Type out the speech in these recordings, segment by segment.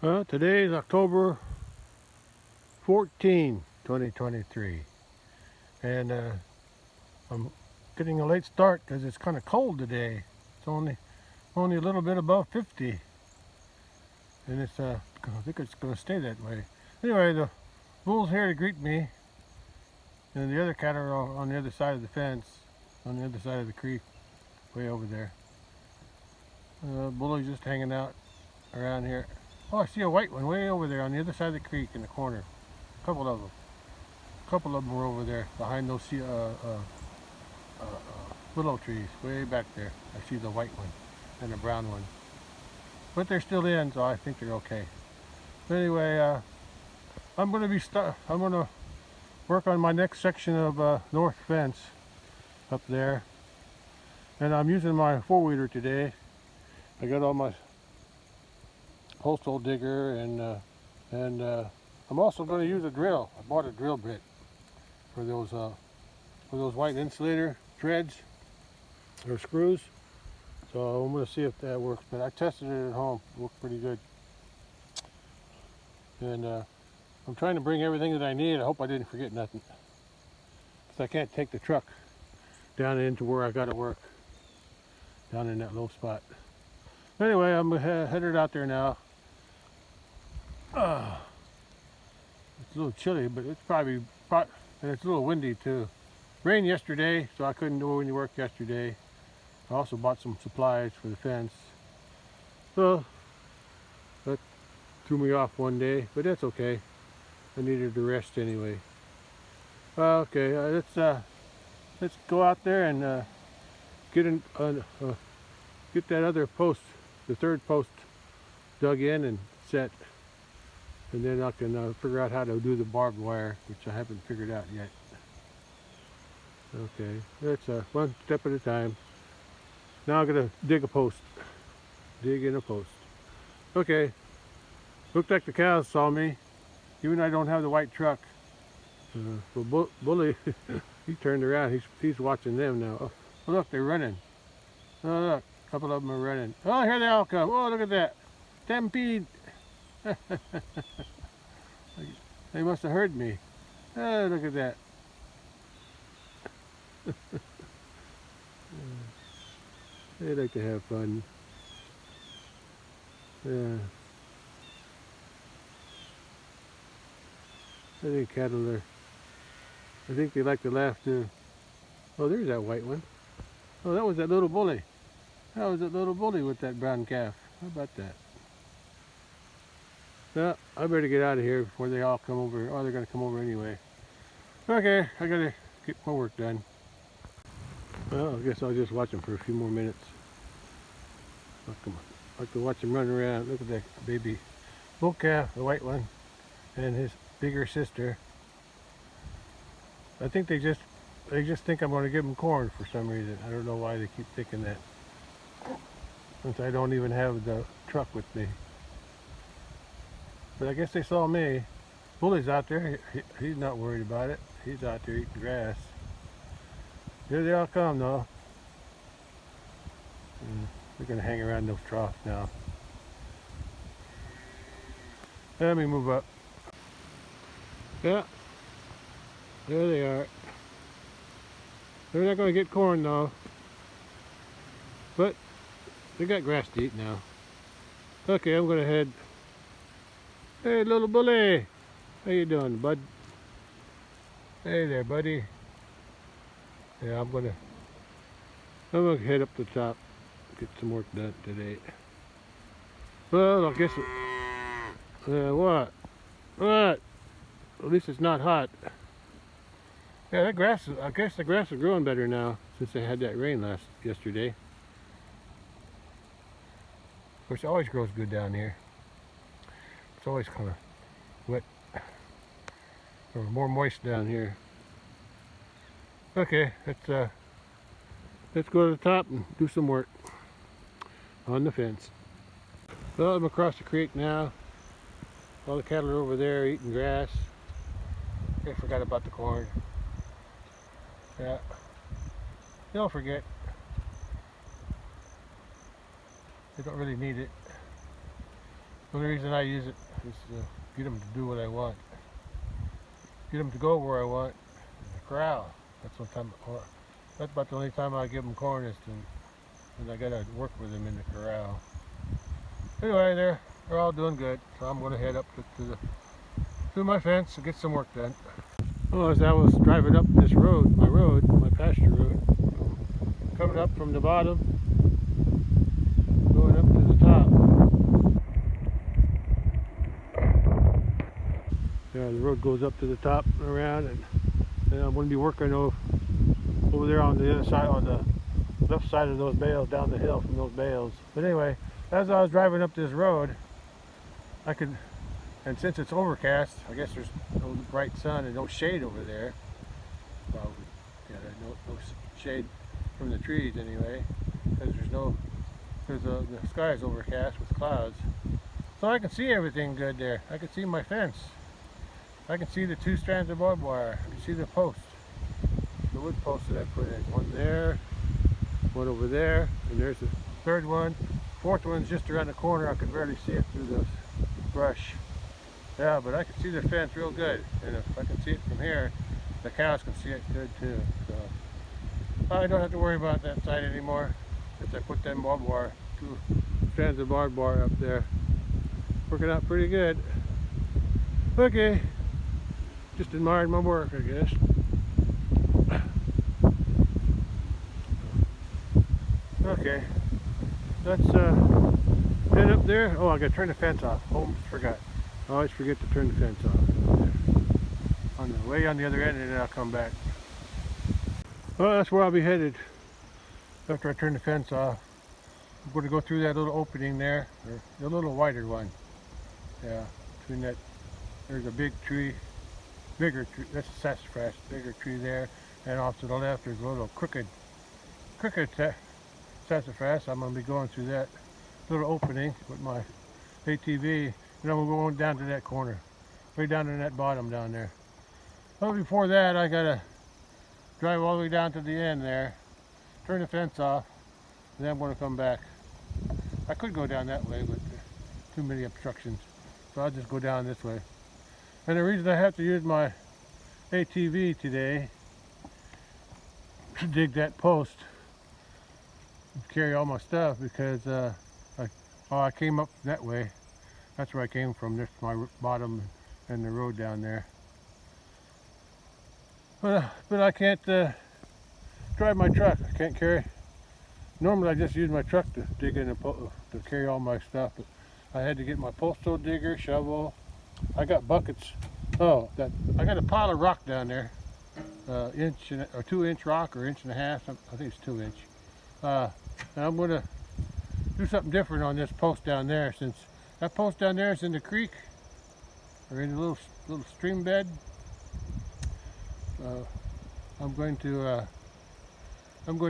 Today is October 14, 2023, and I'm getting a late start because it's kind of cold today. It's only a little bit above 50, and I think it's going to stay that way. Anyway, the bull's here to greet me, and the other cattle are on the other side of the fence, on the other side of the creek, way over there. Bull is just hanging out around here. Oh, I see a white one way over there on the other side of the creek in the corner. A couple of them. A couple of them were over there behind those willow trees way back there. I see the white one and the brown one. But they're still in, so I think they're okay. But anyway, I'm going to work on my next section of north fence up there. And I'm using my 4-wheeler today. I got all my postal digger and I'm also going to use a drill. I bought a drill bit for those white insulator threads or screws. So I'm going to see if that works. But I tested it at home. It worked pretty good. And I'm trying to bring everything that I need. I hope I didn't forget nothing, because I can't take the truck down into where I got to work, down in that low spot. Anyway, I'm headed out there now. It's a little chilly, but it's probably, and it's a little windy too. Rained yesterday, so I couldn't do any work yesterday. I also bought some supplies for the fence. So that threw me off one day, but that's okay. I needed to rest anyway. Okay, let's go out there and get that other post, the third post, dug in and set. And then I can figure out how to do the barbed wire, which I haven't figured out yet. Okay, that's one step at a time. Now I'm going to dig a post. Dig in a post. Okay, looked like the cows saw me, even though I don't have the white truck. Well, Bully, he turned around. He's watching them now. Oh, look, they're running. Oh, look, a couple of them are running. Oh, here they all come. Oh, look at that. Stampede. They must have heard me. Oh, look at that. They like to have fun. Yeah. I think they like to laugh too. Oh, there's that white one. Oh, that was that little bully. That was that little bully with that brown calf. How about that? Well, I better get out of here before they all come over. Oh, they're going to come over anyway. Okay, I got to get my work done. Well, I guess I'll just watch them for a few more minutes. I like to watch them run around. Look at that baby bull calf, the white one, and his bigger sister. I think they just think I'm going to give them corn for some reason. I don't know why they keep thinking that, since I don't even have the truck with me. But I guess they saw me. Bully's out there. He's not worried about it. He's out there eating grass. Here they all come though. They're going to hang around those troughs now. Let me move up. Yeah. There they are. They're not going to get corn though. But they got grass to eat now. Okay, I'm going to head. Hey, little bully. How you doing, bud? Hey there, buddy. Yeah, I'm gonna head up the top, get some work done today. Well, I guess what? At least it's not hot. Yeah, that grass. I guess the grass is growing better now since they had that rain yesterday. Of course, it always grows good down here. It's always kind of wet or more moist down here. Okay, let's go to the top and do some work on the fence. Well, I'm across the creek now. All the cattle are over there eating grass. I forgot about the corn. Yeah, don't forget. They don't really need it. The only reason I use it is to get them to do what I want. Get them to go where I want. In the corral. That's about the only time I give them corn is when I gotta work with them in the corral. Anyway, they're all doing good, so I'm gonna head up to my fence and get some work done. Well, as I was driving up this road, my pasture road, coming up from the bottom, going up to the top. Yeah, the road goes up to the top and around, and I'm going to be working over there on the other side, on the left side of those bales, down the hill from those bales. But anyway, as I was driving up this road, and since it's overcast, I guess there's no bright sun and no shade over there. Well, yeah, no shade from the trees anyway, because the sky is overcast with clouds. So I can see everything good there. I can see my fence. I can see the 2 strands of barbed wire. I can see the post, the wood post that I put in. One there, one over there, and there's the 3rd one. 4th one's just around the corner. I could barely see it through the brush. Yeah, but I can see the fence real good. And if I can see it from here, the cows can see it good too. So I don't have to worry about that side anymore since I put them barbed wire, 2 strands of barbed wire up there. Working out pretty good. Okay. Just admired my work, I guess. Okay, let's head up there. Oh, I gotta turn the fence off. Almost forgot. I always forget to turn the fence off. On the way on the other end, and then I'll come back. Well, that's where I'll be headed after I turn the fence off. I'm going to go through that little opening there, or the little wider one. Yeah, between that, there's a big tree. Bigger tree, that's a sassafras, bigger tree there, and off to the left there's a little crooked sassafras. I'm going to be going through that little opening with my ATV, and then we're going down to that corner, way down to that bottom down there. Well, before that I got to drive all the way down to the end there, turn the fence off, and then I'm going to come back. I could go down that way, but too many obstructions, so I'll just go down this way. And the reason I have to use my ATV today to dig that post and carry all my stuff, because I came up that way. That's where I came from. This is my bottom and the road down there. But I can't drive my truck. I can't carry. Normally I just use my truck to dig in to carry all my stuff, but I had to get my postal digger, shovel. I got buckets. Oh, I got a pile of rock down there, 2-inch rock or 1.5 inches. I think it's 2 inch. And I'm going to do something different on this post down there, since that post down there is in the creek or in a little stream bed. I'm going to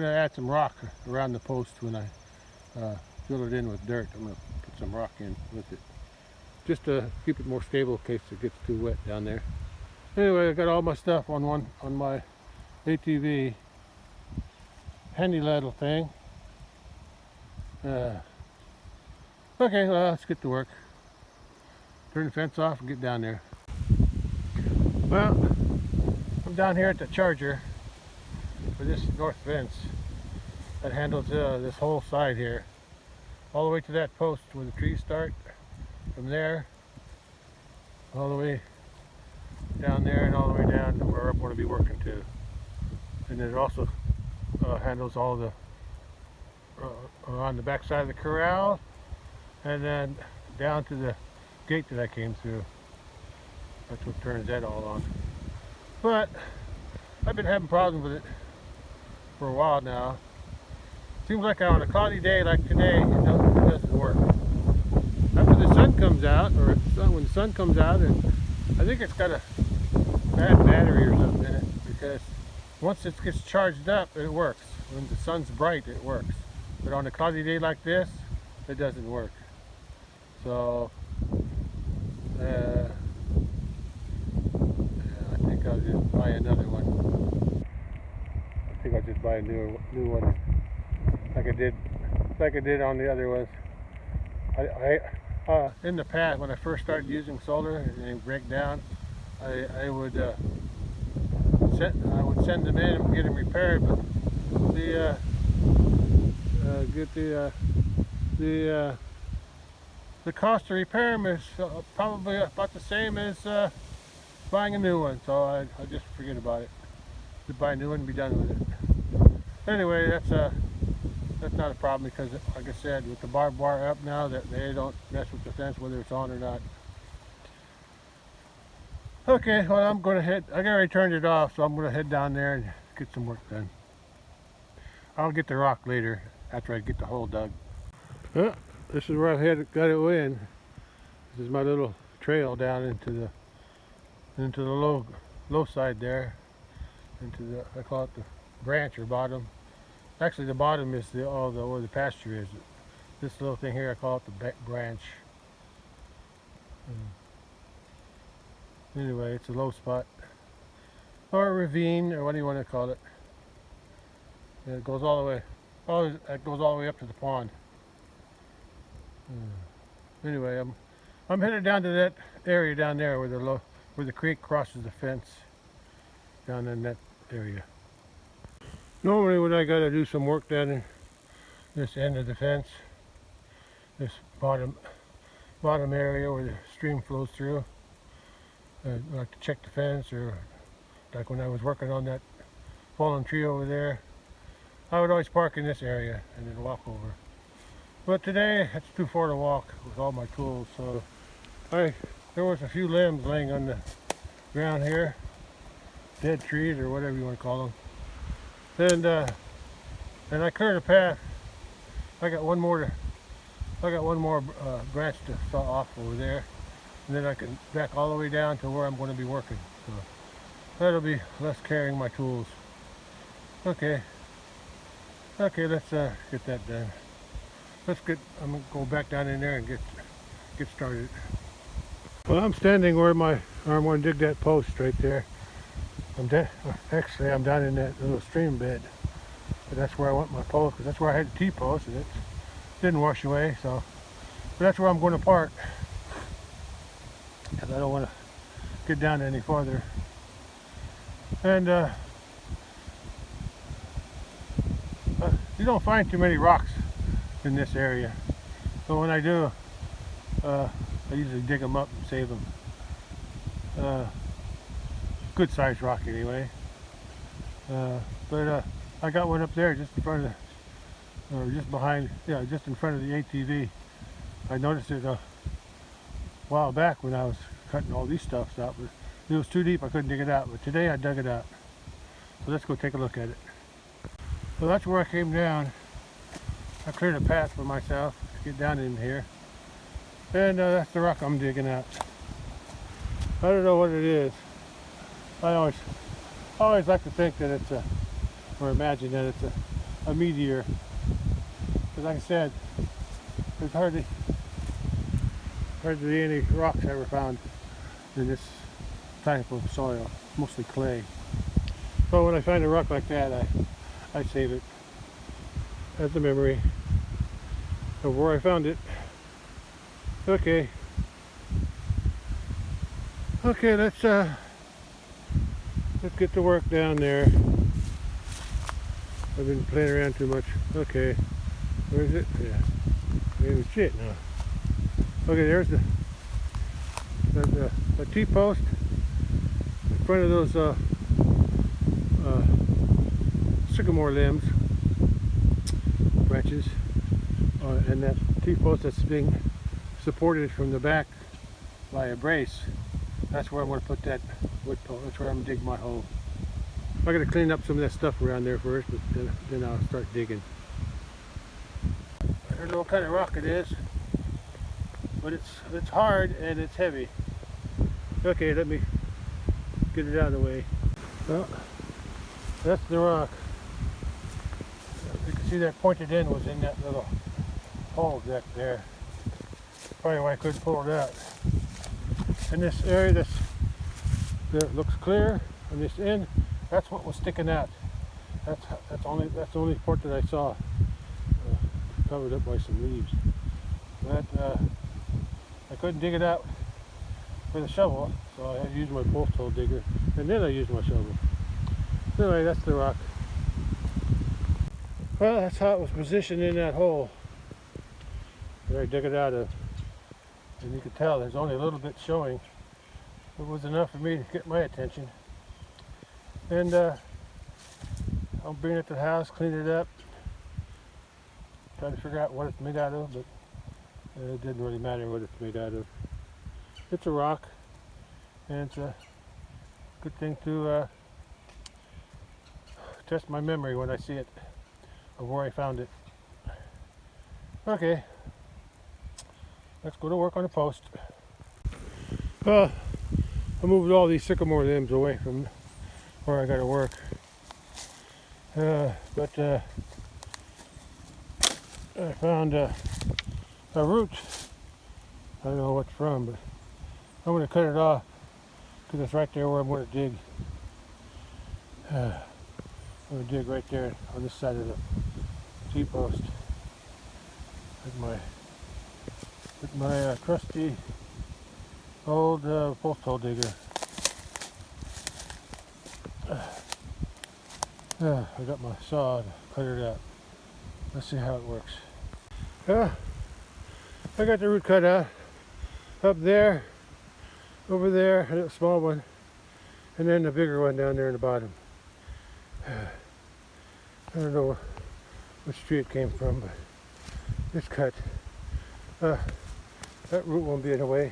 add some rock around the post when I fill it in with dirt. I'm going to put some rock in with it, just to keep it more stable in case it gets too wet down there. Anyway, I got all my stuff on my ATV, handy little thing. Okay, well, let's get to work. Turn the fence off and get down there. Well, I'm down here at the charger for this north fence that handles this whole side here, all the way to that post where the trees start. From there, all the way down there and all the way down to where I'm going to be working to. And it also handles all the on the back side of the corral, and then down to the gate that I came through. That's what turns that all on. But I've been having problems with it for a while now. Seems like on a cloudy day like today, it doesn't work. After the sun comes out, or when the sun comes out, and I think it's got a bad battery or something in it, because once it gets charged up, it works. When the sun's bright, it works. But on a cloudy day like this, it doesn't work. So, yeah, I think I'll just buy another one. I think I'll just buy a new like I did on the other ones. in the past, when I first started using solar and they break down, I would send them in and get them repaired, but the cost to repair them is probably about the same as buying a new one. So I just forget about it. Just buy a new one and be done with it. Anyway, that's not a problem because, like I said, with the barbed wire up now, that they don't mess with the fence whether it's on or not. Okay, well, I'm going to head. I already turned it off, so I'm going to head down there and get some work done. I'll get the rock later after I get the hole dug. This is where I got it in. This is my little trail down into the low side there, into the, I call it the branch or bottom. Actually, the bottom is where the pasture is. This little thing here, I call it the branch. Anyway, it's a low spot, or a ravine, or what do you want to call it. And it goes all the way, it goes all the way up to the pond. Anyway, I'm headed down to that area down there where the creek crosses the fence, down in that area. Normally, when I gotta do some work down in this end of the fence, this bottom area where the stream flows through, I like to check the fence, or like when I was working on that fallen tree over there, I would always park in this area and then walk over. But today, it's too far to walk with all my tools, so there was a few limbs laying on the ground here, dead trees or whatever you want to call them, and I cleared a path. I got one more branch to saw off over there, and then I can back all the way down to where I'm going to be working. So that'll be less carrying my tools. Okay, let's get that done. I'm gonna go back down in there and get started. Well, I'm standing where I'm going to dig that post right there. Actually, I'm down in that little stream bed, but that's where I want my post, because that's where I had the T-post, and it didn't wash away. So, but that's where I'm going to park, because I don't want to get down any farther. And you don't find too many rocks in this area, but when I do, I usually dig them up and save them. Good sized rock anyway. But I got one up there just in front of or just behind, just in front of the ATV. I noticed it a while back when I was cutting all these stuffs out, but it was too deep, I couldn't dig it out. But today I dug it out. So let's go take a look at it. So that's where I came down. I cleared a path for myself to get down in here. And that's the rock I'm digging out. I don't know what it is. I always like to think that it's or imagine that it's a meteor. Because like I said, there's hardly any rocks ever found in this type of soil, mostly clay. So when I find a rock like that, I save it as a memory of where I found it. Okay, let's get to work down there. I've been playing around too much. Okay, where is it? Yeah, maybe shit now. Okay, there's the T-post in front of those sycamore limbs, branches, and that T-post that's being supported from the back by a brace. That's where I'm going to put that wood pole. That's where I'm going to dig my hole. I got to clean up some of that stuff around there first, but then I'll start digging. I don't know what kind of rock it is, but it's hard and it's heavy. Okay, let me get it out of the way. Well, that's the rock. You can see that pointed end was in that little hole deck there. Probably why I couldn't pull it out. And this area that looks clear on this end, that's what was sticking out. That's the only part that I saw, covered up by some leaves. But couldn't dig it out with a shovel, so I had to use my post hole digger, and then I used my shovel. Anyway, that's the rock. Well, that's how it was positioned in that hole where I dug it out of. And you can tell there's only a little bit showing. It was enough for me to get my attention. And I'll bring it to the house, clean it up, try to figure out what it's made out of, but it didn't really matter what it's made out of. It's a rock, and it's a good thing to test my memory when I see it, of where I found it. Okay, let's go to work on the post. I moved all these sycamore limbs away from where I got to work. But I found a root. I don't know what it's from, but I'm going to cut it off because it's right there where I'm going to dig. I'm going to dig right there on this side of the T-post with my trusty old post hole digger. I got my saw to cut it out. Let's see how it works. I got the root cut out up there, over there, a small one, and then the bigger one down there in the bottom. I don't know which tree it came from, but it's cut. That root won't be in the way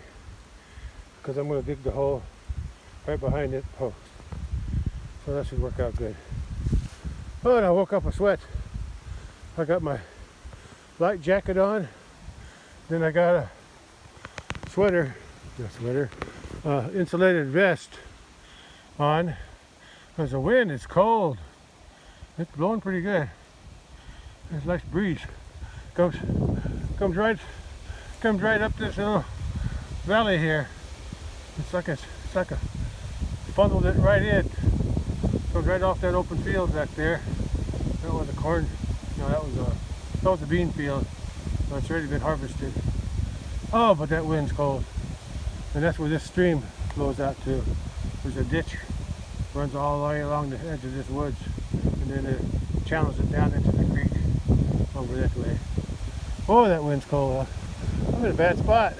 because I'm going to dig the hole right behind that post. So that should work out good. Oh, and I woke up a sweat. I got my light jacket on, then I got a insulated vest on because the wind is cold. It's blowing pretty good. There's a nice breeze. Comes right up this little valley here. It's like a funneled it right in. Comes right off that open field back there. That was a corn. No, that was a bean field. So it's already been harvested. Oh, but that wind's cold. And that's where this stream flows out to. There's a ditch runs all the way along the edge of this woods, and then it channels it down into the creek over that way. Oh, that wind's cold. I'm in a bad spot.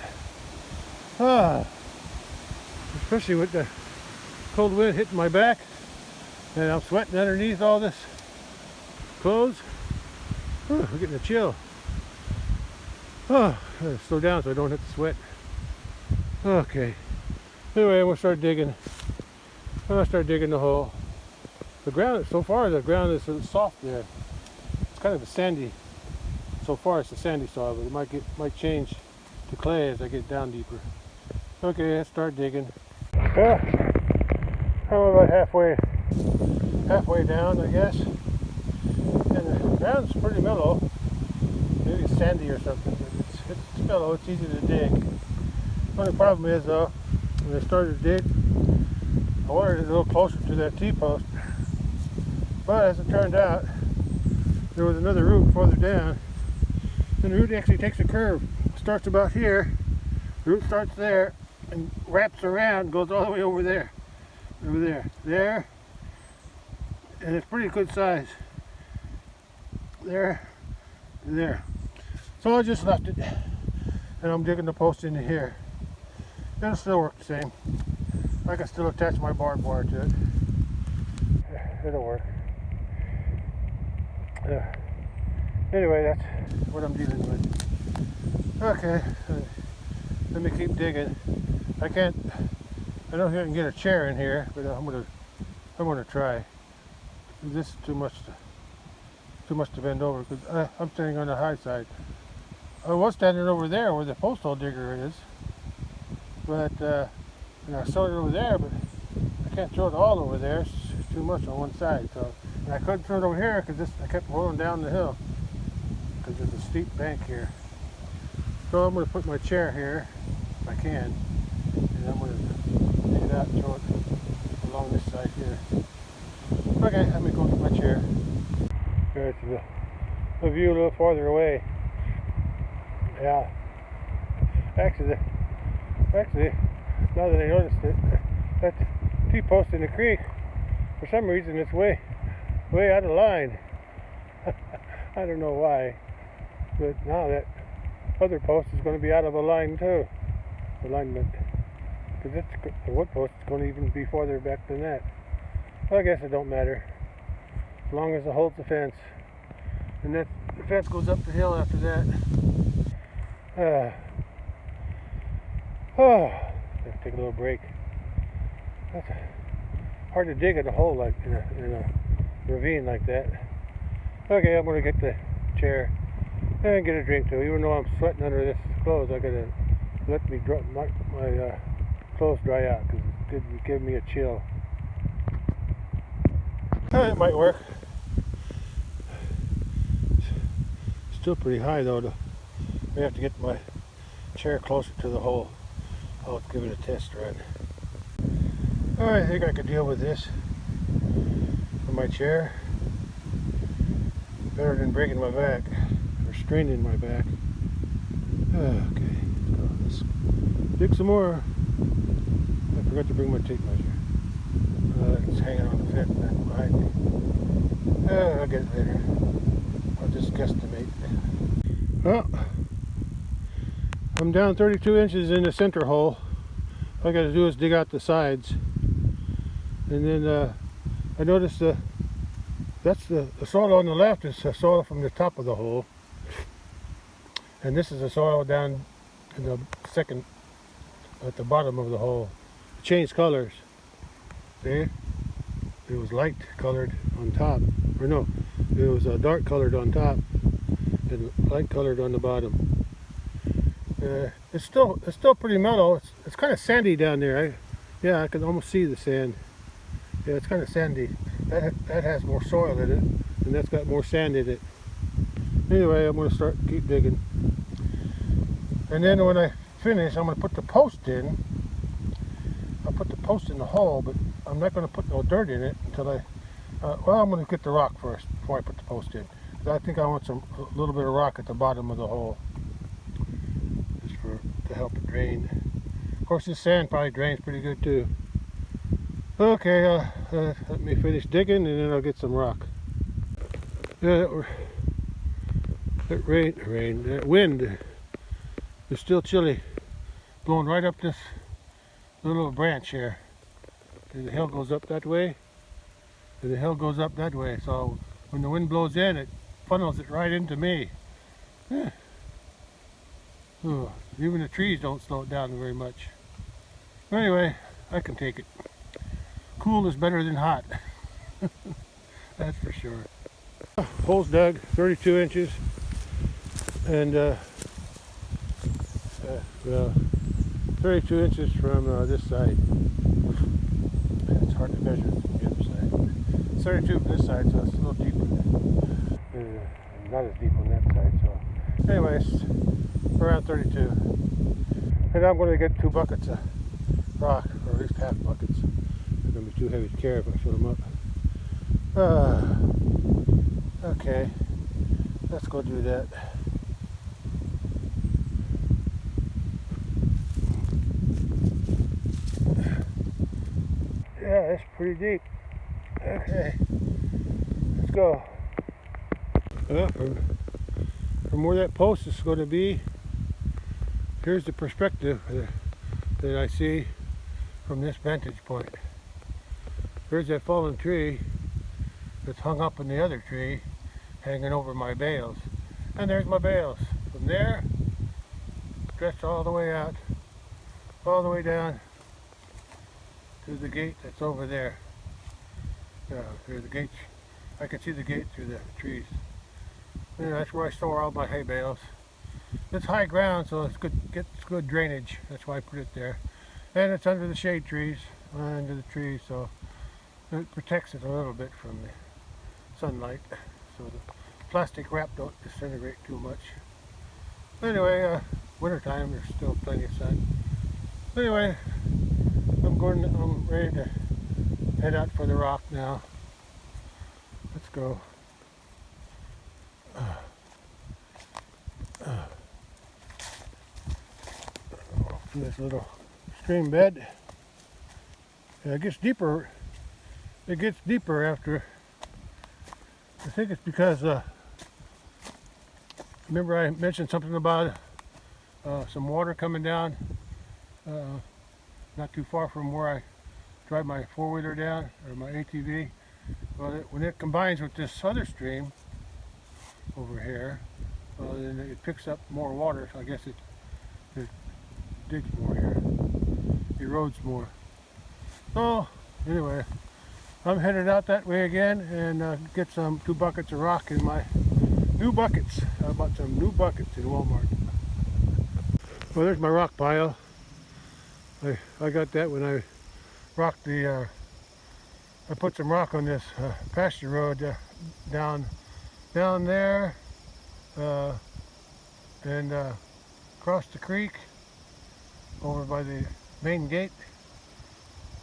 Especially with the cold wind hitting my back, and I'm sweating underneath all this clothes. We're getting a chill. I gotta slow down so I don't have to sweat. Okay. Anyway, I'm gonna start digging. I'm gonna start digging the hole. The ground, so far, the ground is soft there. It's kind of a sandy. So far, it's a sandy soil, but it might change to clay as I get down deeper. Okay, let's start digging. I'm about halfway down, I guess. And the ground's pretty mellow. Maybe it's sandy or something, but it's mellow. It's easy to dig. The only problem is, though, when I started to dig, I wanted it a little closer to that T-post. But as it turned out, there was another root further down. And the root actually takes a curve. It starts about here. The root starts there and wraps around, goes all the way over there. There. And it's pretty good size. There. So I just left it. And I'm digging the post into here. It'll still work the same. I can still attach my barbed wire to it. It'll work. Anyway, that's what I'm dealing with. Okay, let me keep digging. I don't know if I can get a chair in here, but I'm gonna try. This is too much to bend over because I'm standing on the high side. I was standing over there where the post hole digger is, but I saw it over there, but I can't throw it all over there. It's too much on one side. So, and I couldn't throw it over here because I kept rolling down the hill because there's a steep bank here. So I'm going to put my chair here if I can, and I'm going to take it out and throw it along this side here. Okay, let me go get my chair. There's the view a little farther away. Yeah, actually Actually, now that I noticed it, that T-post in the creek, for some reason it's way out of line. I don't know why, but now that other post is going to be out of a line too, alignment, because the wood post is going to even be farther back than that. Well, I guess it don't matter, as long as it holds the fence, and that the fence goes up the hill after that. Let's take a little break. That's hard to dig in a hole like in a ravine like that. Okay, I'm gonna get the chair and get a drink too. Even though I'm sweating under this clothes, I gotta let me my clothes dry out because it did give me a chill. It might work. Still pretty high though. I have to get my chair closer to the hole. I'll give it a test run. I think I could deal with this for my chair. Better than breaking my back or straining my back. Okay, so let's dig some more. I forgot to bring my tape measure. It's hanging on the fence back behind me. I'll get it later. I'll just guesstimate. Well, I'm down 32 inches in the center hole. All I got to do is dig out the sides. And then I noticed that's the soil on the left is the soil from the top of the hole. And this is the soil down in the second, at the bottom of the hole. It changed colors. See? It was light colored on top. Or no, it was dark colored on top and light colored on the bottom. It's still pretty mellow. It's kind of sandy down there. Yeah, I can almost see the sand. Yeah, it's kind of sandy. That has more soil in it, and that's got more sand in it. Anyway, I'm going to keep digging. And then when I finish, I'm going to put the post in. I'll put the post in the hole, but I'm not going to put no dirt in it until well, I'm going to get the rock first before I put the post in. I think I want a little bit of rock at the bottom of the hole, just to help it drain. Of course, this sand probably drains pretty good too. Okay, let me finish digging and then I'll get some rock. Yeah, that wind is still chilly, blowing right up this little branch here. And the hill goes up that way, and the hill goes up that way. So when the wind blows in, it funnels it right into me. Yeah. Oh, even the trees don't slow it down very much. Anyway, I can take it. Cool is better than hot. That's for sure. Hole's dug, 32 inches, and 32 inches from this side. It's hard to measure from the other side. It's 32 from this side, so it's a little deeper. Not as deep on that side. So, anyways, around 32. And I'm going to get 2 buckets of rock, or at least half buckets. They're going to be too heavy to carry if I fill them up. Okay, let's go do that. Yeah, that's pretty deep. Okay, let's go. From where that post is going to be, here's the perspective that I see from this vantage point. Here's that fallen tree that's hung up in the other tree, hanging over my bales. And there's my bales. From there, stretched all the way out, all the way down to the gate that's over there. There's the gate. I can see the gate through the trees. And that's where I store all my hay bales. It's high ground, so it's gets good drainage. That's why I put it there. And it's under the shade trees, under the trees, so it protects it a little bit from the sunlight, so the plastic wrap don't disintegrate too much. Anyway, wintertime, there's still plenty of sun. Anyway, I'm ready to head out for the rock now. Let's go. This little stream bed. And it gets deeper. It gets deeper after. I think it's because remember I mentioned something about some water coming down not too far from where I drive my four-wheeler down, or my ATV. Well, when it combines with this other stream over here, then it picks up more water. So I guess it digs more here, erodes more. So anyway, I'm headed out that way again and get some 2 buckets of rock in my new buckets. I bought some new buckets in Walmart. Well, there's my rock pile. I got that when I rocked the, I put some rock on this pasture road down there and across the creek over by the main gate.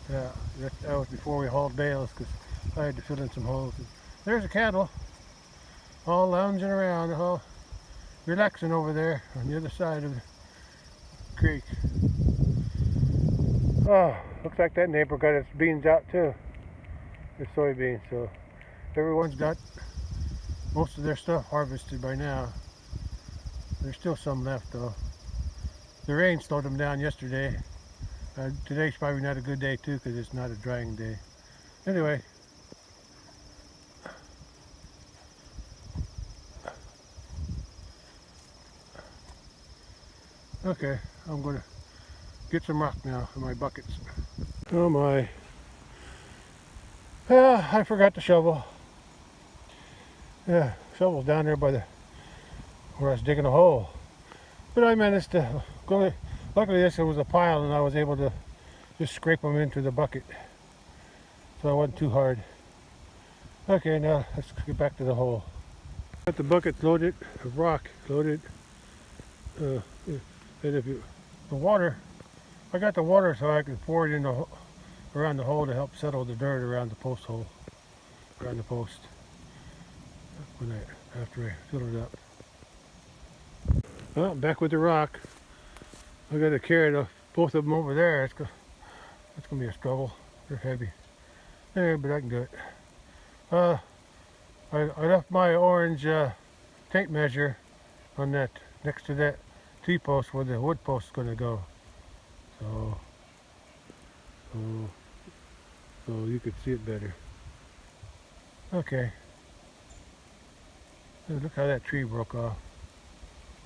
Yeah, that was before we hauled bales because I had to fill in some holes. There's a cattle all lounging around, all relaxing over there on the other side of the creek. Oh, looks like that neighbor got its beans out too, the soybeans. So everyone's got most of their stuff harvested by now. There's still some left though. The rain slowed them down yesterday. Today's probably not a good day too because it's not a drying day. Anyway, okay, I'm going to get some rock now in my buckets. Oh my. I forgot the shovel. Yeah, shovel's down there by where I was digging a hole. But I managed to go. Luckily this was a pile and I was able to just scrape them into the bucket. So it wasn't too hard. Okay, now let's get back to the hole. Got the bucket loaded, of rock loaded. And if you, the water, I got the water so I could pour it in around the hole to help settle the dirt around the post hole, around the post. After I fill it up. Well, back with the rock. I got to carry both of them over there. It's gonna be a struggle. They're heavy. Yeah, but I can do it. I left my orange tape measure on that next to that T-post where the wood post is going to go. So you could see it better. Okay. Look how that tree broke off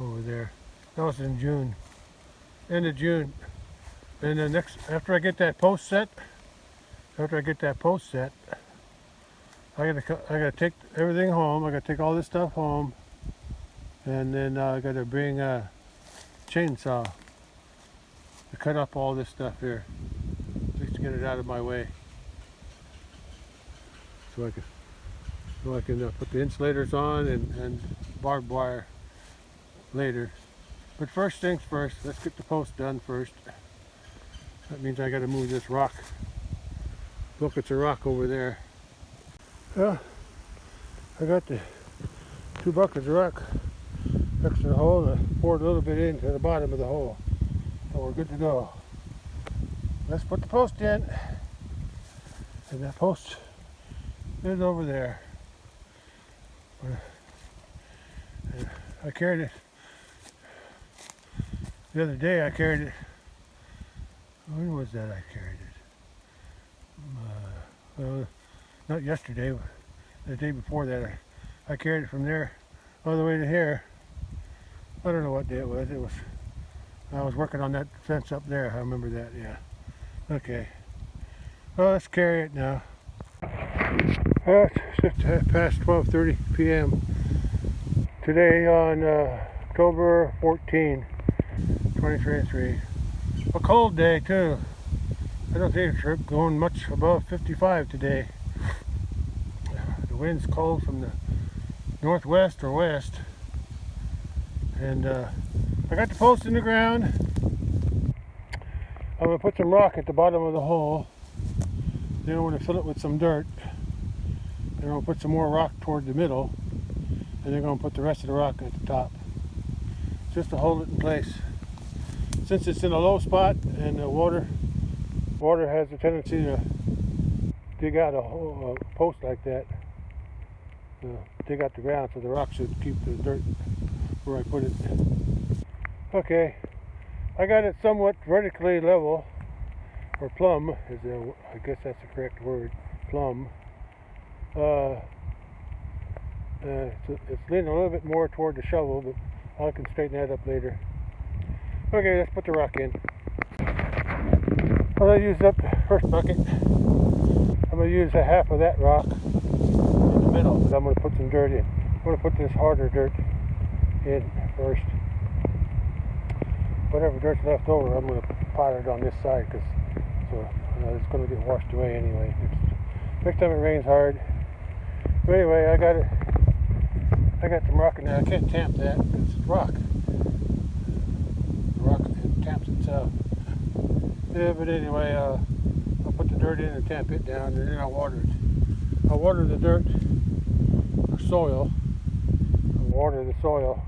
over there. That was in June. End of June. And then after I get that post set, I gotta take everything home. I gotta take all this stuff home, and then I gotta bring a chainsaw to cut up all this stuff here, just to get it out of my way, so I can put the insulators on and barbed wire later. But first things first, let's get the post done first. That means I got to move this rock, buckets of rock over there. Well, I got the 2 buckets of rock next to the hole, and I poured a little bit into the bottom of the hole. So we're good to go. Let's put the post in. And that post is over there. I carried it. The other day I carried it. When was that I carried it? Well, not yesterday, the day before that. I carried it from there all the way to here. I don't know what day it was. I was working on that fence up there. I remember that, yeah. Okay. Well, let's carry it now. Well, it's just past 12:30 p.m. today on October 14, 2023. A cold day too. I don't think it's going much above 55 today. The wind's cold from the northwest or west. And I got the post in the ground. I'm going to put some rock at the bottom of the hole. Then I'm going to fill it with some dirt. Then I'm going to put some more rock toward the middle. And then I'm going to put the rest of the rock at the top, just to hold it in place. since it's in a low spot and the water has a tendency to dig out a post like that, dig out the ground, so the rock should keep the dirt where I put it. Okay, I got it somewhat vertically level, or plumb is I guess that's the correct word, plumb. It's leaning a little bit more toward the shovel, but I can straighten that up later. Okay, let's put the rock in. Well, I used up the first bucket. I'm going to use a half of that rock in the middle, because I'm going to put some dirt in. I'm going to put this harder dirt in first. Whatever dirt's left over, I'm going to pile it on this side, because it's going to get washed away anyway. Next time it rains hard. But anyway, I got some rock in there. I can't tamp that because it's rock. The rock, it tamps itself. Yeah, but anyway, I'll put the dirt in and tamp it down, and then I'll water it. I'll water the dirt or soil. I'll water the soil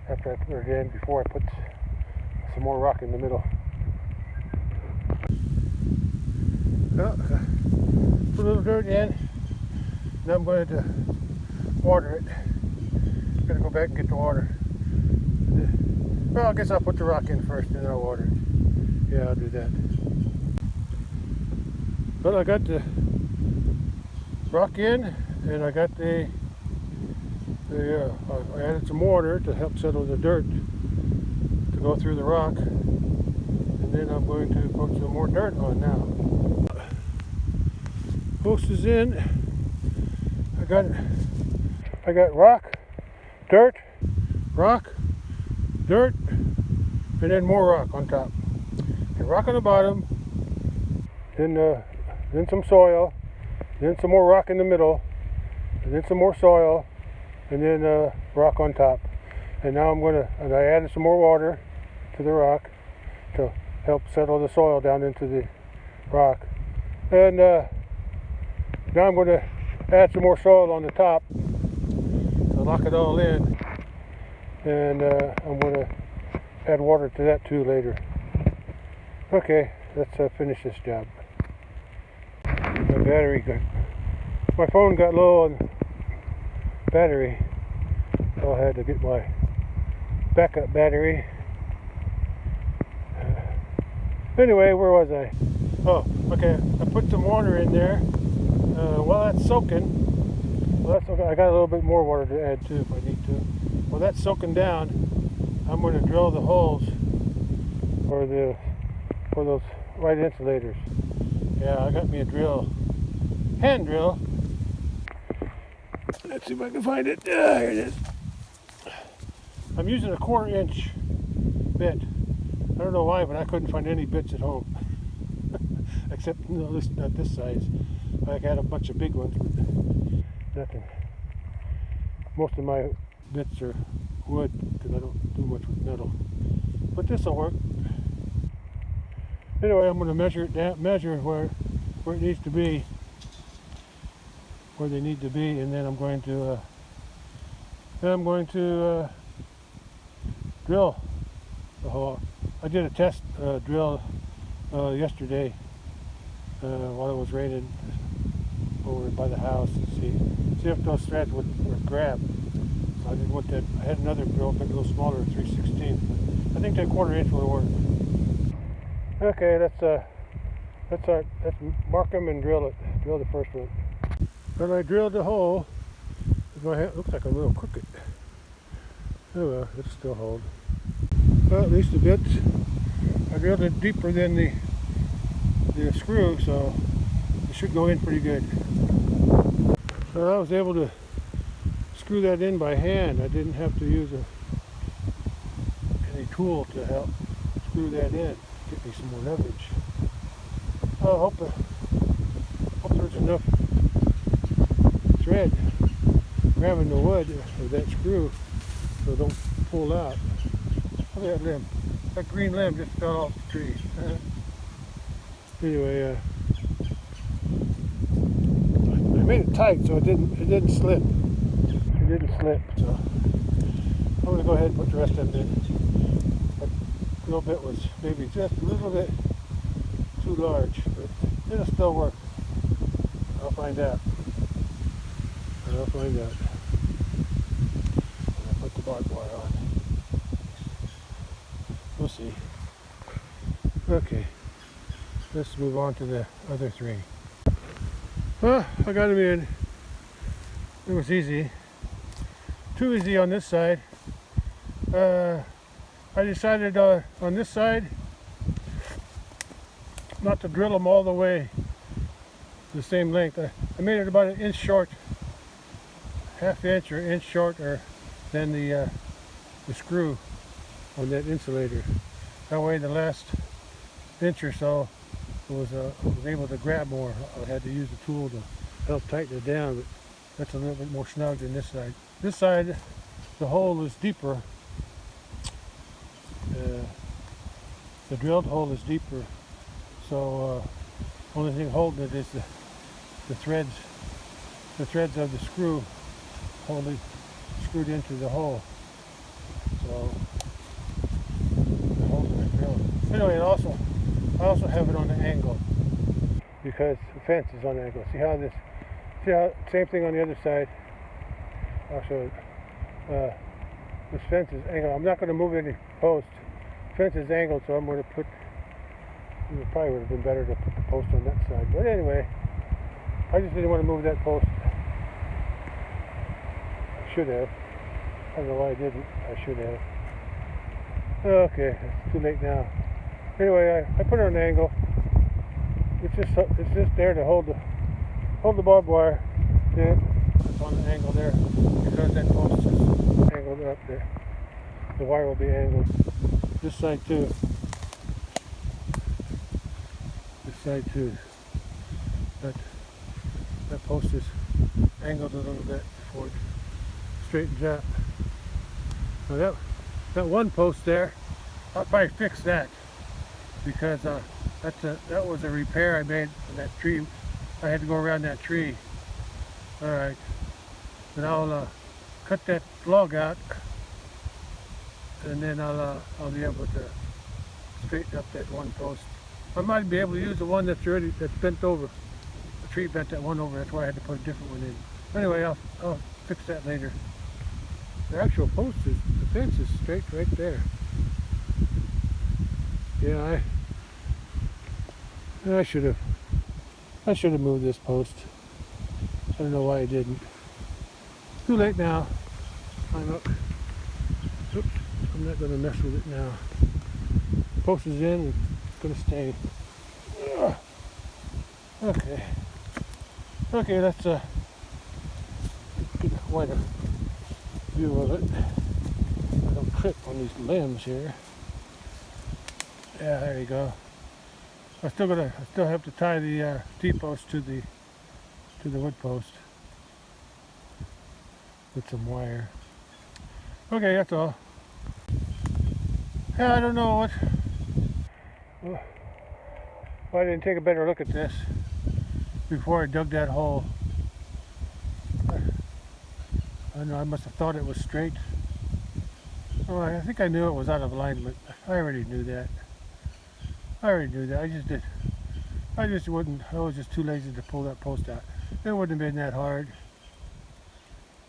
after I put it in, before I put some more rock in the middle. Well, put a little dirt in. Now I'm going to water it. I'm going to go back and get the water. Well, I guess I'll put the rock in first and then I'll water it. Yeah, I'll do that. Well, I got the rock in, and I got I added some water to help settle the dirt to go through the rock. And then I'm going to put some more dirt on now. Post is in. I got rock, dirt, and then more rock on top. And rock on the bottom, then some soil, then some more rock in the middle, and then some more soil, and then rock on top. And now I added some more water to the rock to help settle the soil down into the rock. And now I'm going to add some more soil on the top to lock it all in, and I'm going to add water to that too later. Okay, let's finish this job. My phone got low on battery, so I had to get my backup battery. Anyway, where was I? Oh, okay, I put some water in there. While that's soaking, I got a little bit more water to add too if I need to. While that's soaking down, I'm going to drill the holes for those white insulators. Yeah, I got me a hand drill. Let's see if I can find it. Here it is. I'm using a 1/4 inch bit. I don't know why, but I couldn't find any bits at home. Except, at least not this size. I had a bunch of big ones, but nothing. Most of my bits are wood, because I don't do much with metal. But this will work. Anyway, I'm going to measure it down, where it needs to be, where they need to be, and then I'm going to drill the hole. I did a test drill yesterday while it was raining over by the house to see if those threads would grab. So I didn't want that. I had another drill, but a little smaller, 3/16. I think that 1/4 inch will work. Okay, let's mark them and drill it. Drill the first one. When I drilled the hole, my hand looks like a little crooked. Oh well, it'll still hold. Well, at least a bit. I drilled it deeper than the screw, so it should go in pretty good. So I was able to screw that in by hand. I didn't have to use any tool to help screw that in. Get me some more leverage. I hope there's enough thread grabbing the wood or that screw so it don't pull out. Look at that limb. That green limb just fell off the tree. Anyway, I made it tight so it didn't slip. It didn't slip, so I'm gonna go ahead and put the rest of it in. drill bit was maybe just a little bit too large, but it'll still work. I'll find out. I'll find out. When I put the barbed wire on. We'll see. Okay, let's move on to the other three. Well, I got them in. It was easy. Too easy on this side. I decided on this side not to drill them all the way the same length. I made it about an inch short, half inch or inch shorter than the screw on that insulator. That way the last inch or so I was able to grab more. I had to use a tool to help tighten it down, but that's a little bit more snug than this side. This side, the hole is deeper. The drilled hole is deeper, so only thing holding it is the threads of the screw holding screwed into the hole. So holding it drilled. Anyway, I also have it on an angle because the fence is on an angle. See how same thing on the other side. I'll show it. This fence is angled. I'm not going to move any posts. The fence is angled, so I'm going to put. It probably would have been better to put the post on that side. But anyway, I just didn't want to move that post. I should have. I don't know why I didn't. I should have. Okay, it's too late now. Anyway, I put it on an angle. It's just there to hold the barbed wire. Yeah, it's on the angle there because that post is angled up there. The wire will be angled. This side too. This side too. That post is angled a little bit before it straightens out. Now that one post there, I'll probably fix that because that was a repair I made for that tree. I had to go around that tree. All right, and I'll cut that log out, and then I'll be able to straighten up that one post. I might be able to use the one that's bent over. The tree bent that one over. That's why I had to put a different one in. Anyway, I'll fix that later. The actual post is, the fence is straight right there. Yeah, I should have moved this post. I don't know why I didn't. Too late now. I'm up. Oops, I'm not going to mess with it now. The post is in and it's going to stay. Ugh. Okay. Okay, let's get a wider view of it. I don't trip on these limbs here. Yeah, there you go. I still have to tie the T-post to the wood post with some wire. Okay, that's all. Yeah, I don't know why I didn't take a better look at this before I dug that hole. I don't know, I must have thought it was straight. Oh, I think I knew it was out of alignment. I already knew that. I was just too lazy to pull that post out. It wouldn't have been that hard.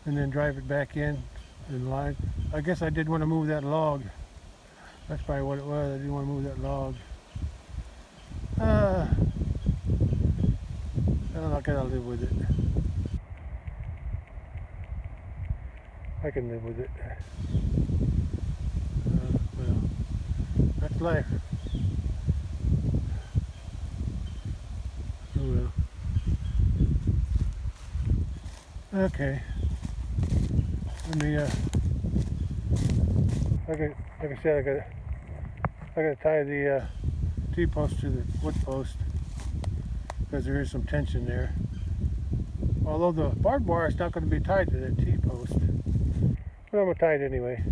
And then drive it back in line. I guess I did want to move that log. That's probably what it was. I didn't want to move that log. I gotta live with it. I can live with it. Well, that's life. Oh well. Okay. Let me like I said, I gotta tie the T-post to the wood post because there is some tension there. Although the barbed wire is not going to be tied to that T-post, but I'm gonna tie it anyway,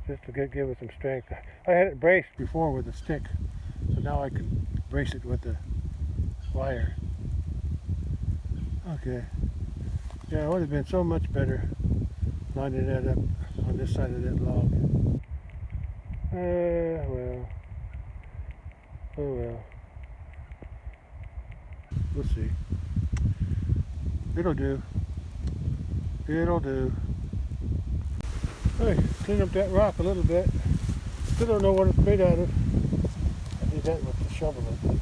just to give it some strength. I had it braced before with a stick, so now I can brace it with the wire. Okay. Yeah, it would have been so much better lining that up on this side of that log. Well. Oh well. We'll see. It'll do. It'll do. Hey, clean up that rock a little bit. Still don't know what it's made out of. I did that with the shovel, I think.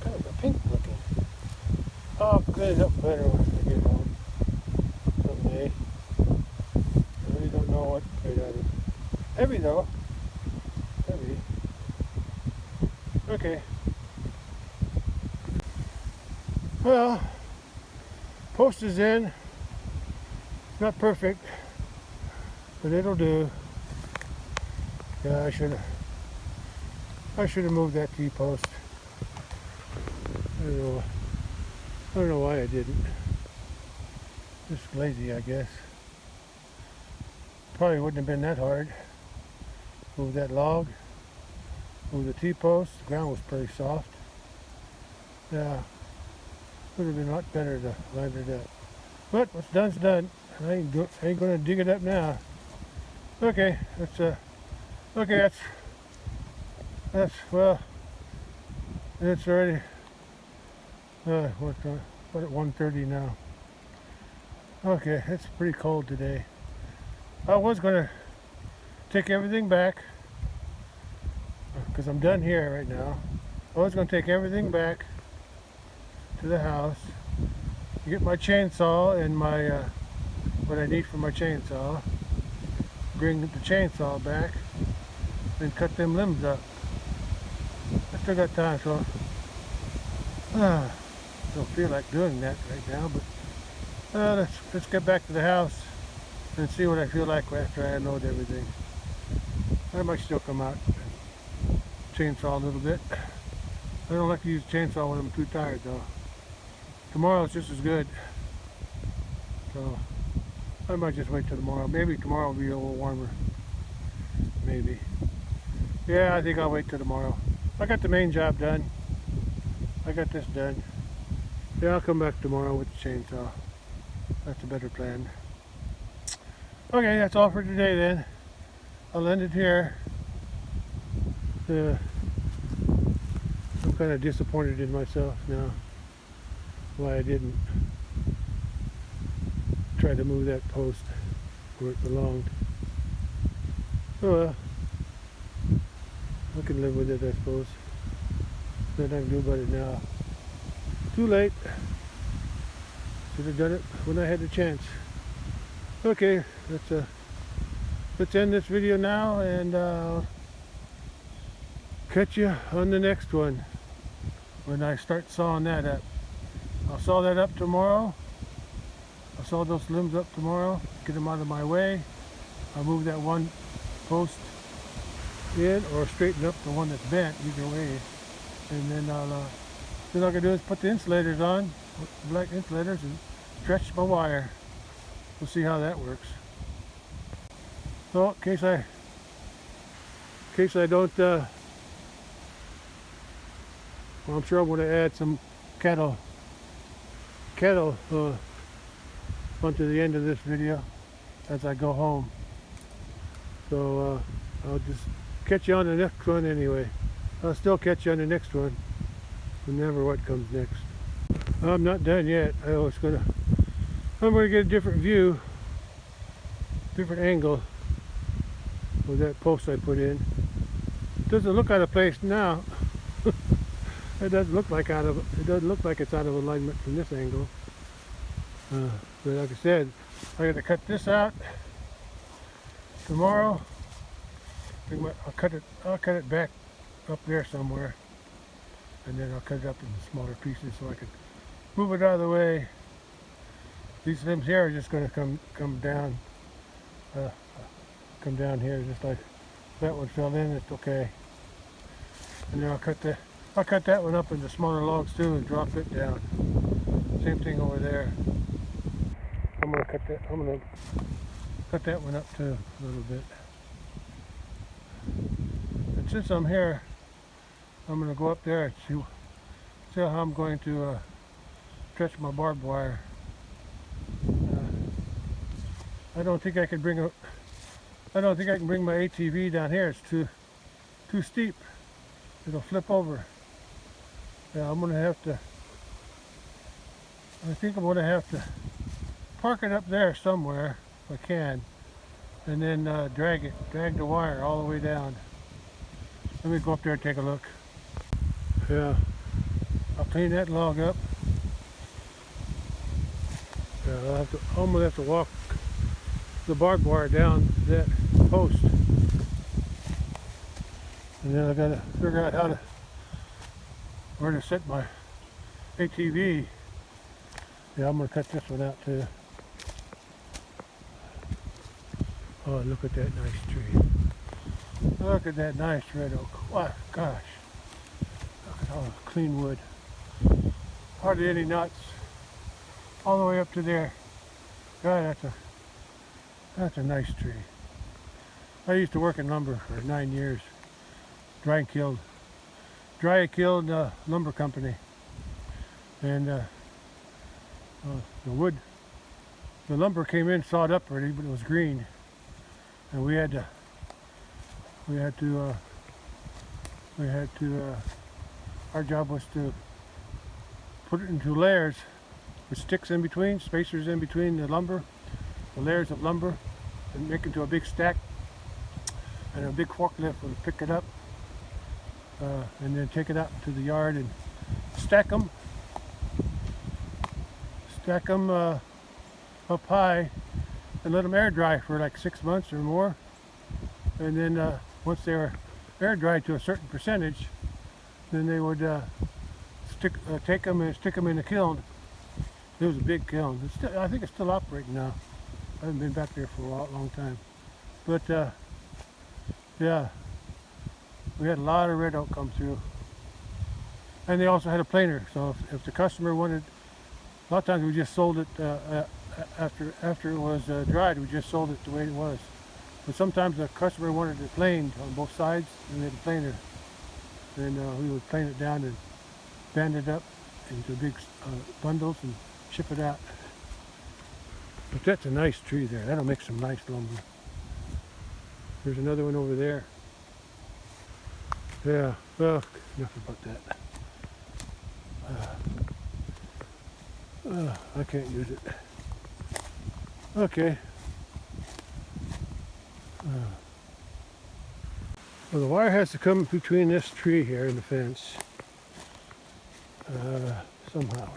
Kind of a pink looking. I'll clean it up better when I get home someday. I really don't know what it's made out of. Heavy though. Heavy. Okay. Well, post is in. Not perfect, but it'll do. Yeah, I should have moved that T-post. I don't know why I didn't. Just lazy, I guess. Probably wouldn't have been that hard. Move that log. Move the T-post. The ground was pretty soft. Yeah, would have been a lot better to line it up. But what's done's done. I ain't gonna dig it up now. Okay, that's well, it's already what at 1:30 now. Okay, it's pretty cold today. I was gonna take everything back because I'm done here right now. I was gonna take everything back to the house, get my chainsaw and my what I need for my chainsaw, bring the chainsaw back and cut them limbs up. I still got time, so don't feel like doing that right now, but let's get back to the house and see what I feel like after I unload everything. I might still come out and chainsaw a little bit. I don't like to use chainsaw when I'm too tired though. Tomorrow's just as good. So I might just wait till tomorrow. Maybe tomorrow will be a little warmer. Maybe. Yeah, I think I'll wait till tomorrow. I got the main job done. I got this done. Yeah, I'll come back tomorrow with the chainsaw. That's a better plan. Okay, that's all for today then. I'll end it here. I'm kind of disappointed in myself now. Why I didn't try to move that post where it belonged. Oh well, I can live with it, I suppose. Nothing I can do about it now. Too late. Should have done it when I had the chance. Okay, let's end this video now, and catch you on the next one when I start sawing that up. I'll saw that up tomorrow. I'll saw those limbs up tomorrow, get them out of my way. I'll move that one post in or straighten up the one that's bent, either way. And then all I can do is put the insulators on, black insulators, and stretch my wire. We'll see how that works. So in case I don't, well, I'm sure I'm going to add some cattle onto the end of this video as I go home. So I'll just catch you on the next one anyway. I'll still catch you on the next one, whenever what comes next. I'm not done yet. I'm gonna get a different view, different angle with that post I put in. It doesn't look out of place now. It doesn't look like it's out of alignment from this angle. But like I said, I got to cut this out tomorrow. I'll cut it back up there somewhere, and then I'll cut it up into smaller pieces so I can move it out of the way. These limbs here are just going to come down here, just like that one fell in. It's okay. And then I'll cut that one up into smaller logs too and drop it down. Same thing over there. I'm gonna cut that one up too a little bit. And since I'm here, I'm gonna go up there and see how I'm going to stretch my barbed wire. I don't think I could bring I don't think I can bring my ATV down here. It's too steep. It'll flip over. Yeah, I'm gonna have to. I think I'm gonna have to park it up there somewhere if I can, and then drag the wire all the way down. Let me go up there and take a look. Yeah, I'll clean that log up. Yeah, I'm gonna have to walk the barbed wire down that post, and then I gotta figure out where to set my ATV. Yeah, I'm gonna cut this one out too. Oh, look at that nice tree. Look at that nice red oak. Wow, gosh. Look at all the clean wood. Hardly any nuts. All the way up to there. God, that's a nice tree. I used to work in lumber for 9 years. Dry killed lumber company. And the lumber came in sawed up already, but it was green. And we had to our job was to put it into layers with sticks in between, spacers in between the layers of lumber, and make it into a big stack. And a big forklift would pick it up and then take it out to the yard and stack them up high and let them air dry for like 6 months or more. And then once they were air dried to a certain percentage, then they would take them and stick them in the kiln. It was a big kiln. I think it's still operating now. I haven't been back there for a long time. But yeah, we had a lot of red oak come through. And they also had a planer. So if the customer wanted, a lot of times we just sold it after it was dried, we just sold it the way it was. But sometimes the customer wanted it planed on both sides, and we had a planer. And we would plane it down and band it up into big bundles and ship it out. But that's a nice tree there. That'll make some nice lumber. There's another one over there. Yeah, well, enough about that. I can't use it. Okay. Well, the wire has to come between this tree here and the fence. Somehow.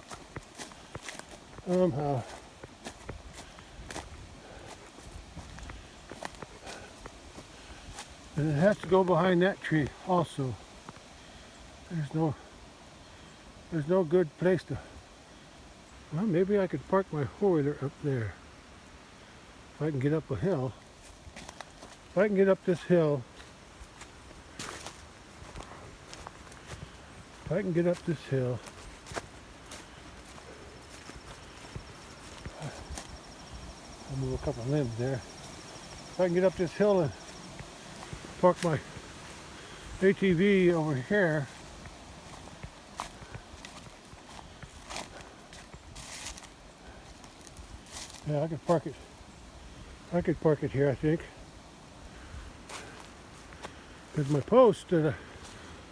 And it has to go behind that tree also. There's no good place to. Well, maybe I could park my four-wheeler up there. If I can get up a hill. If I can get up this hill. I'll move a couple of limbs there. If I can get up this hill and park my ATV over here, yeah, I could park it here, I think, because my post that I'm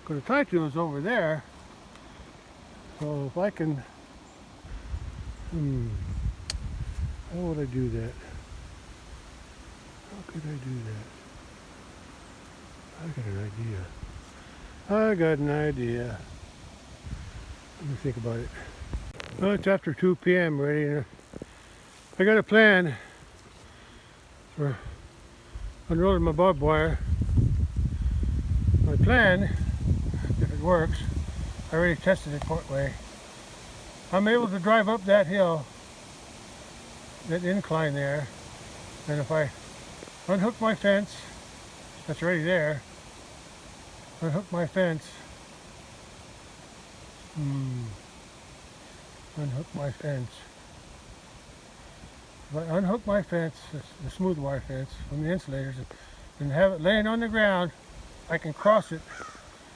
going to tie to is over there. So if I can, how would I do that? How could I do that? I got an idea. Let me think about it. Well, it's after 2 p.m. already. I got a plan for unrolling my barbed wire. My plan, if it works, I already tested it part way. I'm able to drive up that hill, that incline there, and if I unhook my fence, that's already there, unhook my fence, unhook my fence. If I unhook my fence, the smooth wire fence from the insulators, and have it laying on the ground, I can cross it.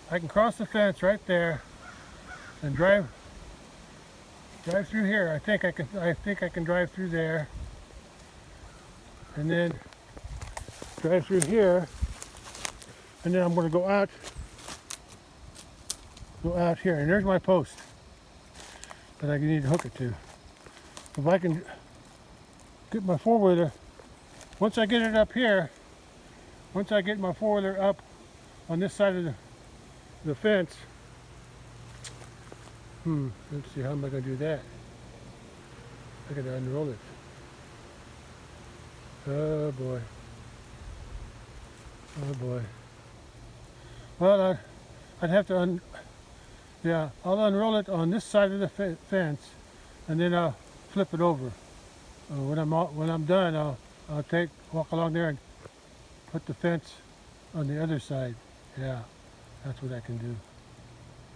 I can cross the fence right there and drive through here. I think I can drive through there, and then drive through here, and then I'm going to go out here, and there's my post that I need to hook it to. If I can get my four-wheeler, once I get it up here, once I get my four-wheeler up on this side of the fence, let's see, how am I going to do that? I got to unroll it. Oh boy. Oh boy. Well, I'd have to I'll unroll it on this side of the fence, and then I'll flip it over. When I'm done, I'll walk along there and put the fence on the other side. Yeah, that's what I can do.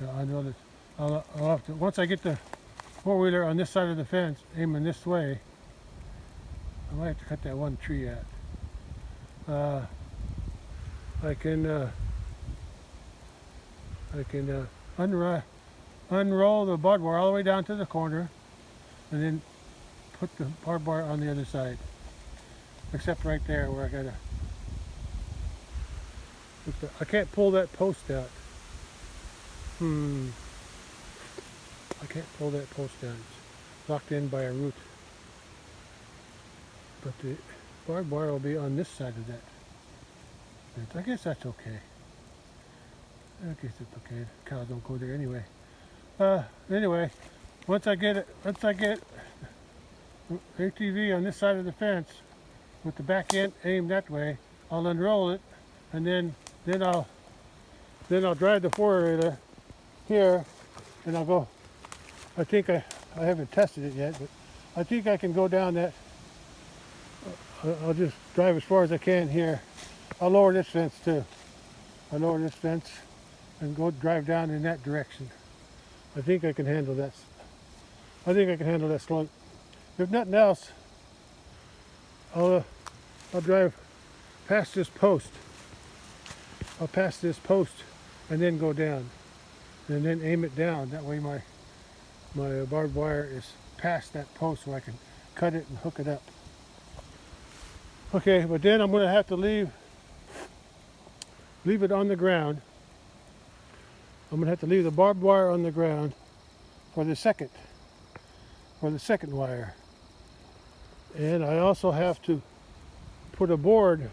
Yeah, unroll it. I'll have to, once I get the four-wheeler on this side of the fence, aiming this way, I might have to cut that one tree out. I can unroll the barbed wire all the way down to the corner, and then put the barbed wire on the other side. Except right there where I can't pull that post out. I can't pull that post down. It's locked in by a root. But the barbed wire will be on this side of that. I guess that's okay. I guess it's okay. The cows don't go there anyway. Anyway, once I get ATV on this side of the fence with the back end aimed that way, I'll unroll it, and then I'll drive the four-wheeler here, and I'll go. I think I haven't tested it yet, but I think I can go down that. I'll just drive as far as I can here. I'll lower this fence too. I'll lower this fence and go drive down in that direction. I think I can handle that. I think I can handle that slope. If nothing else, I'll drive past this post. I'll pass this post and then go down, and then aim it down. That way my barbed wire is past that post, so I can cut it and hook it up. Okay, but then I'm going to have to leave it on the ground. I'm going to have to leave the barbed wire on the ground for the second wire. And I also have to put a board.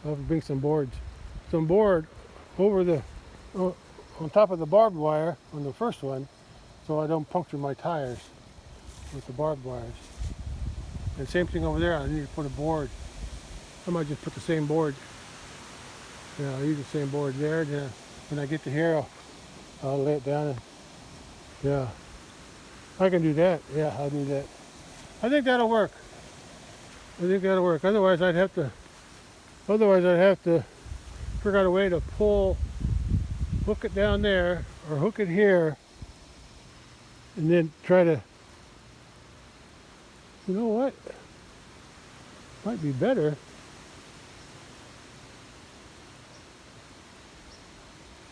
I'll have to bring some board over on top of the barbed wire on the first one, so I don't puncture my tires with the barbed wires. And same thing over there, I need to put a board. I might just put the same board. Yeah, I'll use the same board there. Then when I get to here, I'll lay it down, and yeah, I can do that. Yeah, I'll do that. I think that'll work. Otherwise I'd have to figure out a way to hook it down there, or hook it here, and then try to, you know what, might be better.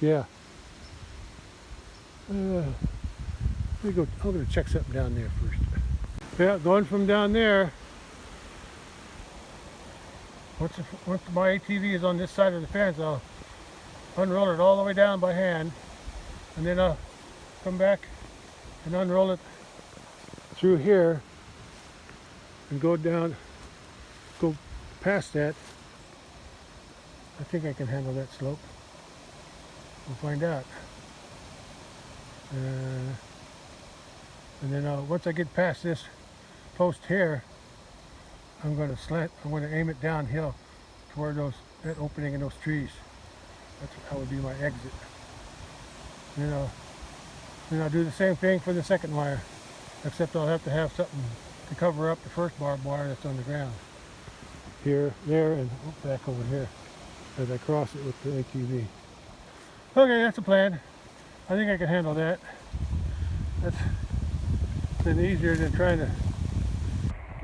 Yeah. Let me go. I'm going to check something down there first. Yeah, going from down there. Once my ATV is on this side of the fence, I'll unroll it all the way down by hand, and then I'll come back and unroll it through here and go past that. I think I can handle that slope. We'll find out. And then once I get past this post here, I'm going to aim it downhill toward that opening in those trees. That would be my exit. Then I'll do the same thing for the second wire, except I'll have to have something to cover up the first barbed wire that's on the ground. Here, there, and back over here as I cross it with the ATV. Okay, that's the plan. I think I can handle that. That's been easier than trying to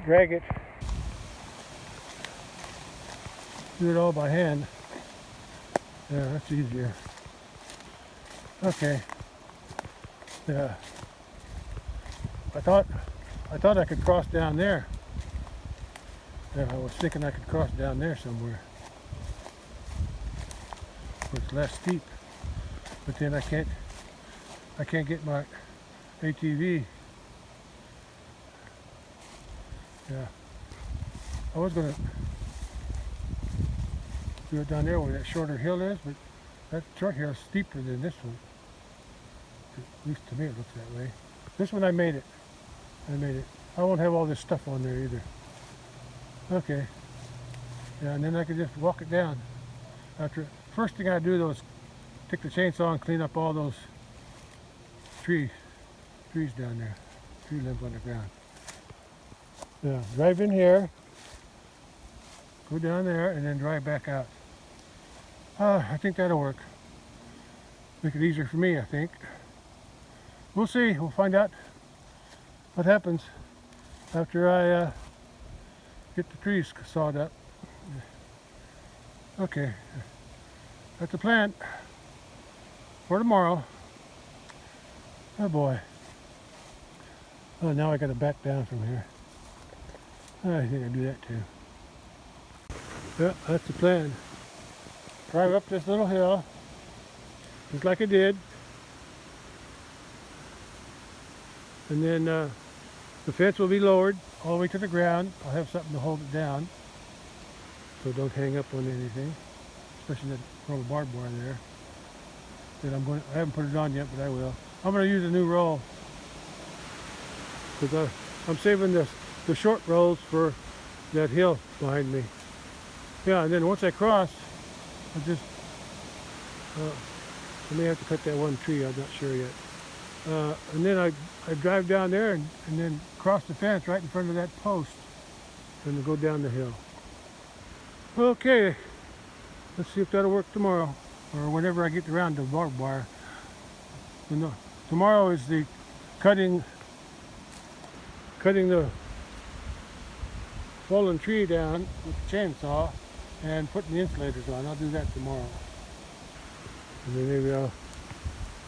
drag it. Do it all by hand. Yeah, that's easier. Okay. Yeah. I thought I could cross down there. Yeah, I was thinking I could cross down there somewhere. so it's less steep. But then I can't get my ATV. Yeah, I was gonna do it down there where that shorter hill is, but that short hill is steeper than this one. At least to me it looks that way. This one I made it. I won't have all this stuff on there either. Okay. Yeah, and then I can just walk it down. First thing I do though is take the chainsaw and clean up all those trees down there. Tree limbs on the ground. Yeah, drive in here, go down there, and then drive back out. I think that'll work. Make it easier for me, I think. We'll see. We'll find out what happens after I get the trees sawed up. Okay, that's the plan for tomorrow. Oh boy. Oh, now I gotta back down from here. I think I do that too. Yeah, that's the plan. Drive up this little hill, just like I did. And then the fence will be lowered all the way to the ground. I'll have something to hold it down, so don't hang up on anything, especially that roll of barbed wire there. That I haven't put it on yet, but I will. I'm going to use a new roll because I'm saving the short rolls for that hill behind me. Yeah, and then once I cross, I may have to cut that one tree. I'm not sure yet. And then I drive down there and then cross the fence right in front of that post and go down the hill. Okay, let's see if that'll work tomorrow or whenever I get around to barbed wire. Tomorrow is the cutting the fallen tree down with the chainsaw and putting the insulators on. I'll do that tomorrow. And then maybe I'll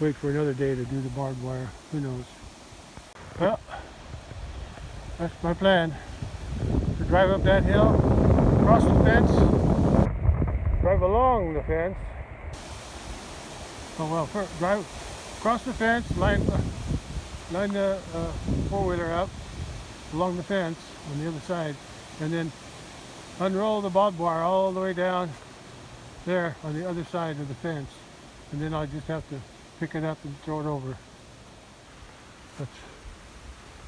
wait for another day to do the barbed wire. Who knows? Well, that's my plan. To drive up that hill, cross the fence, drive along the fence. Oh well, first cross the fence, line the four-wheeler up along the fence on the other side, and then unroll the barbed wire all the way down there on the other side of the fence. And then I just have to pick it up and throw it over.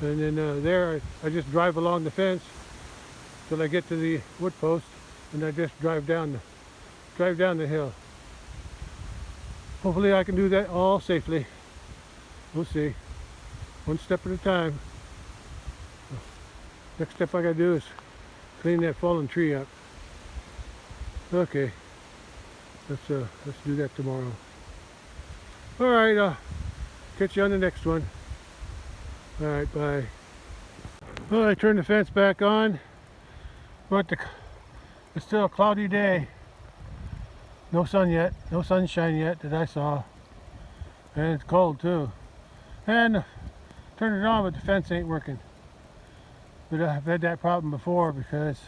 And then there I just drive along the fence till I get to the wood post, and I just drive down the hill. Hopefully I can do that all safely. We'll see. One step at a time. Next step I gotta do is clean that fallen tree up. Okay. Let's do that tomorrow. Alright, I'll catch you on the next one. Alright, bye. Well, I turned the fence back on, but it's still a cloudy day. No sun yet, no sunshine yet that I saw. And it's cold too. And turned it on, but the fence ain't working. But I've had that problem before, because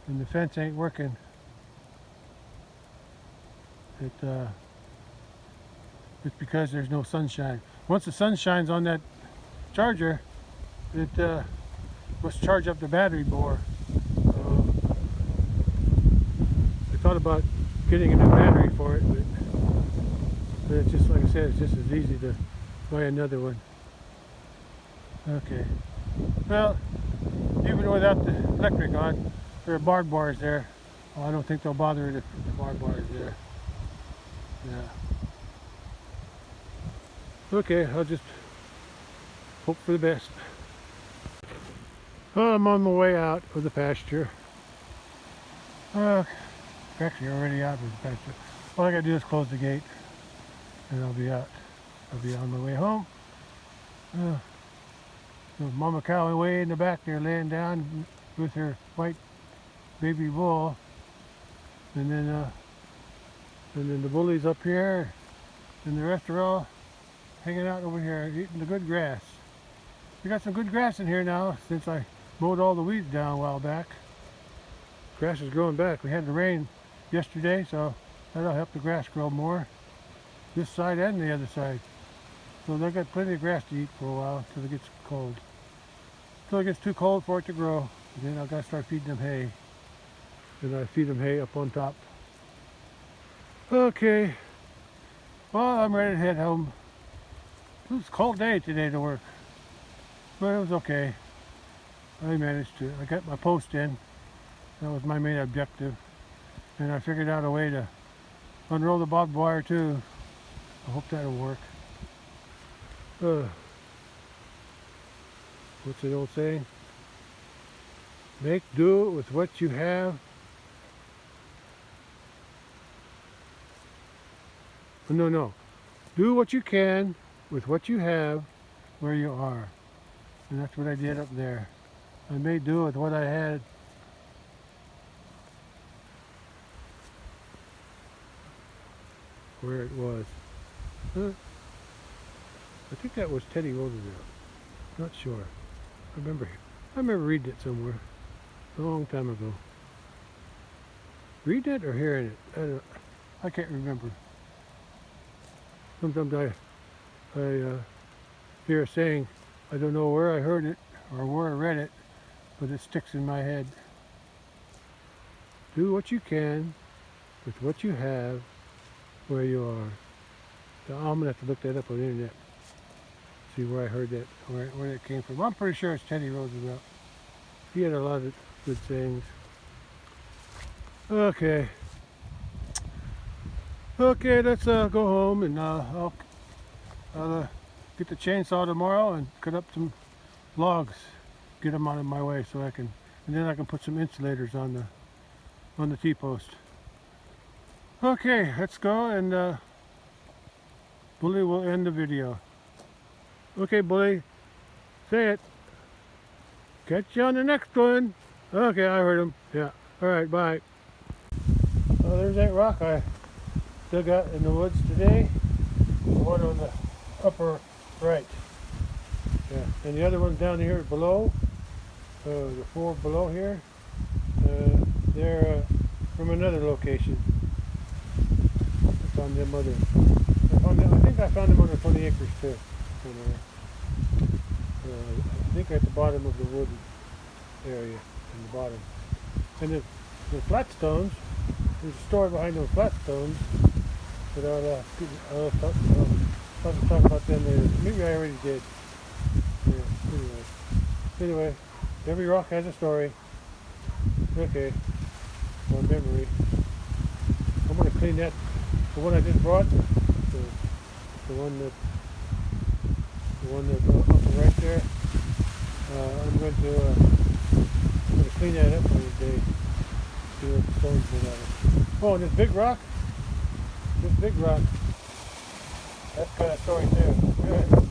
when the fence ain't working, it's because there's no sunshine. Once the sun shines on that charger, it must charge up the battery more. I thought about getting a new battery for it, but it's just, like I said, it's just as easy to buy another one. Okay. Well, even without the electric on, there are barbed wires there. Well, I don't think they'll bother it if the barbed wire is there. Yeah. Okay, I'll just hope for the best. Well, I'm on my way out of the pasture. Actually already out of the pasture. All I gotta do is close the gate and I'll be out. I'll be on my way home. Mama cow way in the back there laying down with her white baby bull. And then the bullies up here, and the rest are all hanging out over here eating the good grass. We got some good grass in here now since I mowed all the weeds down a while back. Grass is growing back. We had the rain yesterday, so That'll help the grass grow more, this side and the other side. So they've got plenty of grass to eat for a while until it gets cold. Until it gets too cold for it to grow. And then I've got to start feeding them hay. And I feed them hay up on top. Okay. Well, I'm ready to head home. It was a cold day today to work. But it was okay. I managed to. I got my post in. That was my main objective. And I figured out a way to unroll the barbed wire too. I hope that'll work. What's the old saying? Make do with what you have. No. Do what you can with what you have where you are. And that's what I did up there. I made do with what I had. Where it was. I think that was Teddy Roosevelt. Not sure. I remember reading it somewhere a long time ago. Reading it or hearing it? I can't remember. Sometimes I hear a saying, I don't know where I heard it or where I read it, but it sticks in my head. Do what you can with what you have where you are. So I'm going to have to look that up on the internet. See where I heard that, where it came from. I'm pretty sure it's Teddy Roosevelt. He had a lot of good sayings. Okay. Okay, let's go home, and I'll get the chainsaw tomorrow and cut up some logs, get them out of my way so I can, and then I can put some insulators on the T-post. Okay, let's go, and Bully will end the video. Okay, Bully, say it. Catch you on the next one. Okay, I heard him. Yeah. All right, bye. Oh, there's that rock I dug out in the woods today. The one on the upper right. Yeah, and the other one's down here below. The four below here. They're from another location. I found them I think I found them under 20 acres too. I think at the bottom of the wood area, in the bottom. And the flat stones, there's a story behind those flat stones that I'll talk about them later. Maybe I already did. Yeah, anyway, every rock has a story. Okay, or memory. I'm going to clean that, the one I just brought, the one that's up right there. I'm going to clean that up one day. See what the stones made out of. Oh, and this big rock, that's got a story too.